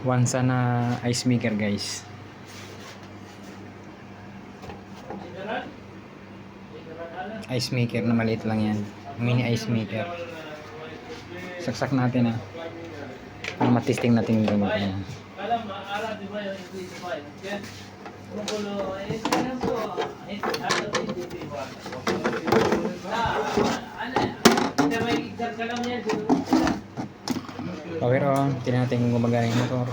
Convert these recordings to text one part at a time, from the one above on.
Wansa na ice maker guys. Ice maker na maliit lang yan. Mini ice maker. Saksak natin para matesting natin yung gamot niya. Power on. Tingnan natin kung gumagana yung motor.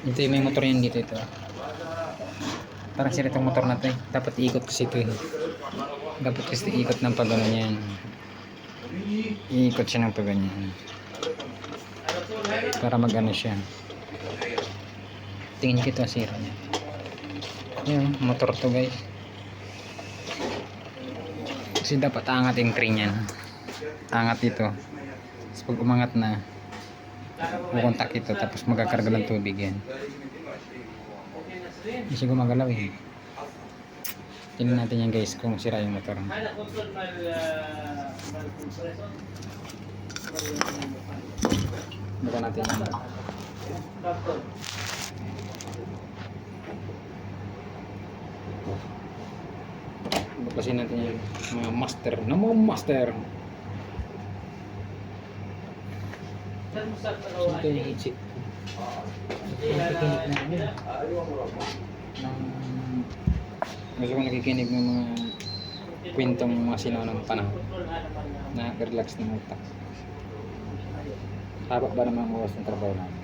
Ito yung may motor yan dito ito. Parang sila itong motor natin. Dapat iikot kasi ito eh. Dapat kasi iikot ng pagganyan. Iikot siya ng pagganyan. Para mag-ano siya. Tingin ko ito sira niya. Ayan, motor to guys. Kasi dapat angat yung train yan. Angat ito. Tapos pag umangat na, kukontak ito tapos magkakarga ng tubig yan. Hindi siya gumagalaw eh. Tingnan natin yan guys kung sira yung motor. Baka natin yan. Baklasin natin yan. Mga master. Na mga master. Ito yung headset. Gusto ko nakikinig ng mga kwentong mga sinaunang panahon. Nakaka-relax ng utak. Haba ba naman ang oras ng trabaho natin?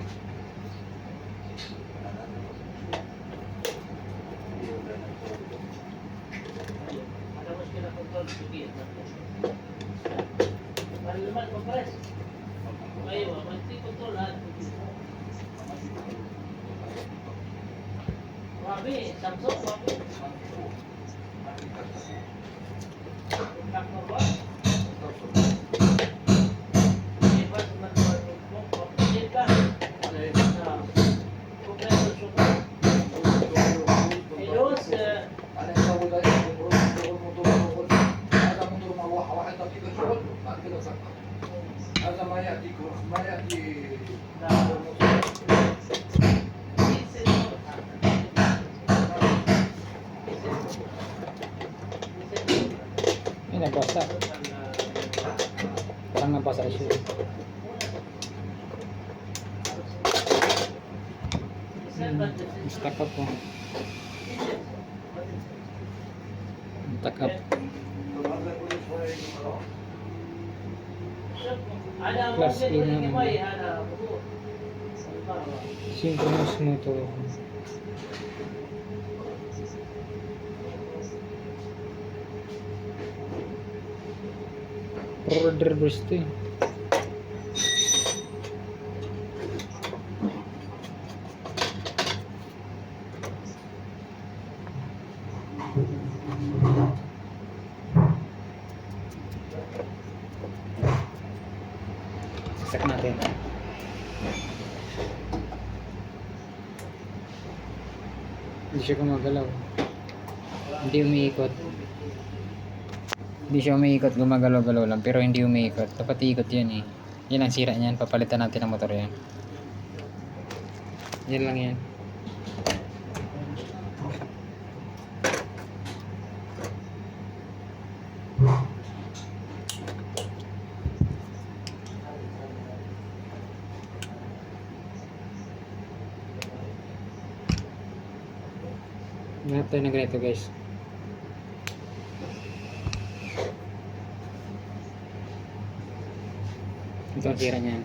هذا ما يأتي Ini nabasa. Parang nabasa siya. Stuck up po. Stuck up. Class A na synchronous motor. Order burst eh. Saksak natin. Hindi siya gumagalaw. Hindi umiikot. Hindi siya umiikot, gumagalaw-galaw lang. Pero hindi umiikot. Dapat iikot yan eh. Yan ang sira niyan. Papalitan natin ang motor yan. Yan lang yan. Hanap tayo ng ganito guys. Ito ang sira niyan.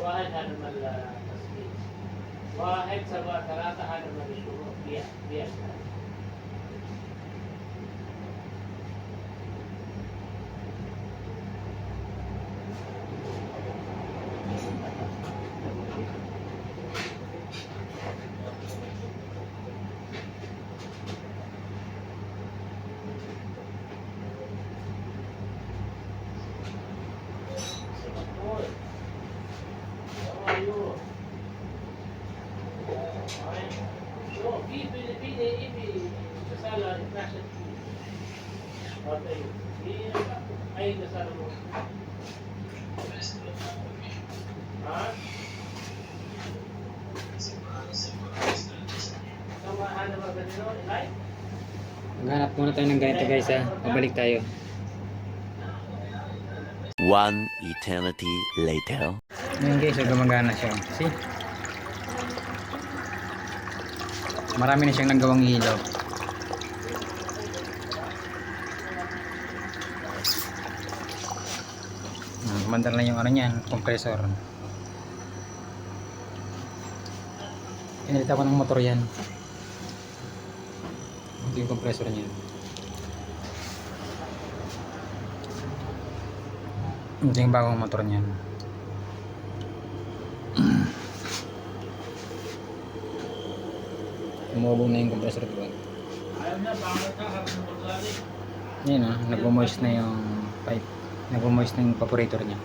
واحد هذا التصوير واحد سبعة ثلاثة هذا الشروط بيع Okay. Ay, nasaan mo? Ha? Samahan na ba ganito? Like? Maghanap muna tayo ng ganito guys ha. Pabalik tayo. One eternity later. Ngayon guys, so gumagana siya. See? Marami na siyang nagawang ilaw. Kumandar na yung ano niyan, compressor. Pinalitan ko ng motor yan. Ito yung compressor niya. Ito yung bagong motor niyan. Umubog na yung compressor ko. Ayaw na, bangat na, harap ng paglalay. Yan nagmo-moist na yung pipe. Nagmo-moist na yung evaporator niya.